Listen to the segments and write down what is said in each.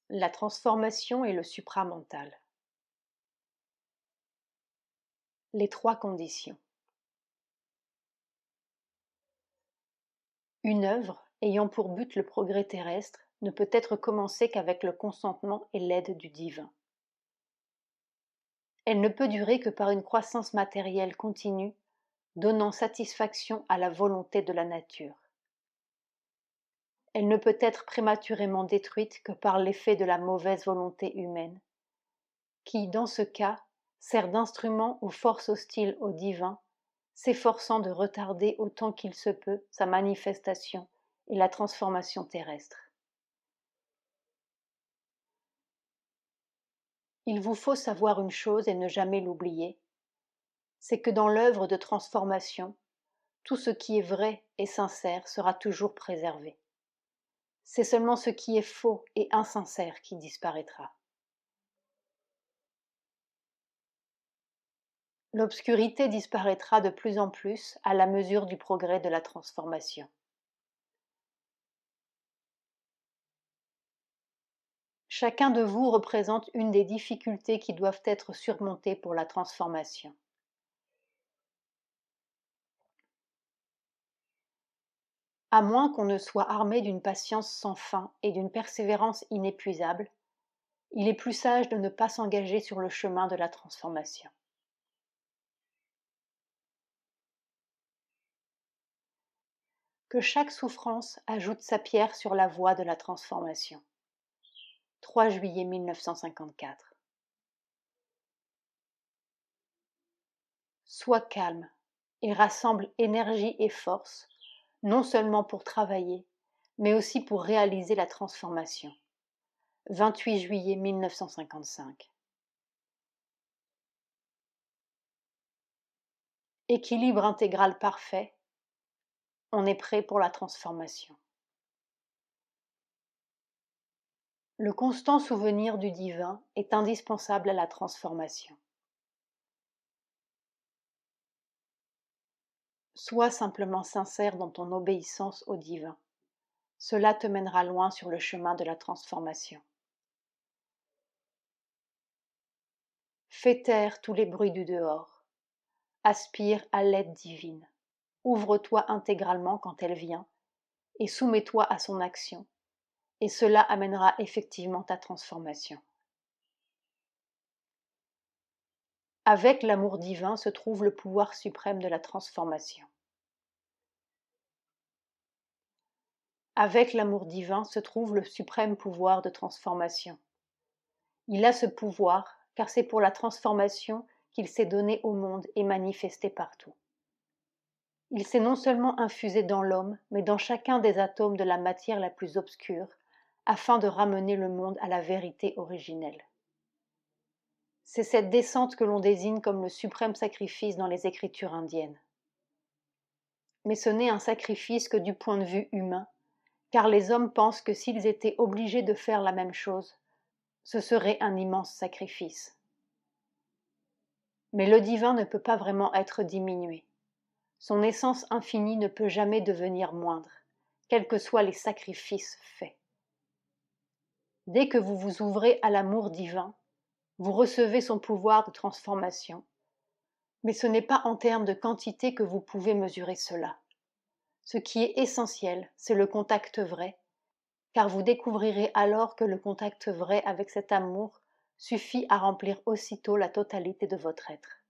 La transformation et le supramental. Les trois conditions. Une œuvre ayant pour but le progrès terrestre ne peut être commencée qu'avec le consentement et l'aide du divin. Elle ne peut durer que par une croissance matérielle continue, donnant satisfaction à la volonté de la nature. Elle ne peut être prématurément détruite que par l'effet de la mauvaise volonté humaine, qui, dans ce cas, sert d'instrument aux forces hostiles au divin, s'efforçant de retarder autant qu'il se peut sa manifestation et la transformation terrestre. Il vous faut savoir une chose et ne jamais l'oublier, c'est que dans l'œuvre de transformation, tout ce qui est vrai et sincère sera toujours préservé. C'est seulement ce qui est faux et insincère qui disparaîtra. L'obscurité disparaîtra de plus en plus à la mesure du progrès de la transformation. Chacun de vous représente une des difficultés qui doivent être surmontées pour la transformation. À moins qu'on ne soit armé d'une patience sans fin et d'une persévérance inépuisable, il est plus sage de ne pas s'engager sur le chemin de la transformation. Que chaque souffrance ajoute sa pierre sur la voie de la transformation. 3 juillet 1954. Sois calme et rassemble énergie et force, non seulement pour travailler, mais aussi pour réaliser la transformation. 28 juillet 1955. Équilibre intégral parfait, on est prêt pour la transformation. Le constant souvenir du divin est indispensable à la transformation. Sois simplement sincère dans ton obéissance au divin. Cela te mènera loin sur le chemin de la transformation. Fais taire tous les bruits du dehors. Aspire à l'aide divine. Ouvre-toi intégralement quand elle vient et soumets-toi à son action, et cela amènera effectivement ta transformation. Avec l'amour divin se trouve le pouvoir suprême de la transformation. Avec l'amour divin se trouve le suprême pouvoir de transformation. Il a ce pouvoir car c'est pour la transformation qu'il s'est donné au monde et manifesté partout. Il s'est non seulement infusé dans l'homme, mais dans chacun des atomes de la matière la plus obscure, afin de ramener le monde à la vérité originelle. C'est cette descente que l'on désigne comme le suprême sacrifice dans les écritures indiennes. Mais ce n'est un sacrifice que du point de vue humain, car les hommes pensent que s'ils étaient obligés de faire la même chose, ce serait un immense sacrifice. Mais le divin ne peut pas vraiment être diminué. Son essence infinie ne peut jamais devenir moindre, quels que soient les sacrifices faits. Dès que vous vous ouvrez à l'amour divin, vous recevez son pouvoir de transformation. Mais ce n'est pas en termes de quantité que vous pouvez mesurer cela. Ce qui est essentiel, c'est le contact vrai, car vous découvrirez alors que le contact vrai avec cet amour suffit à remplir aussitôt la totalité de votre être.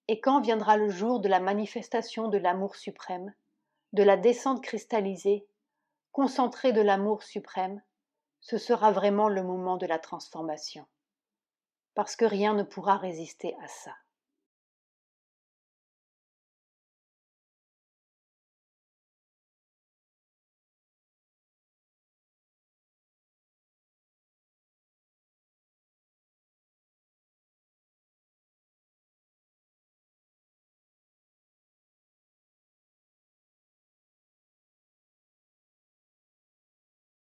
Et quand viendra le jour de la manifestation de l'amour suprême, de la descente cristallisée, concentrée de l'amour suprême, ce sera vraiment le moment de la transformation. Parce que rien ne pourra résister à ça.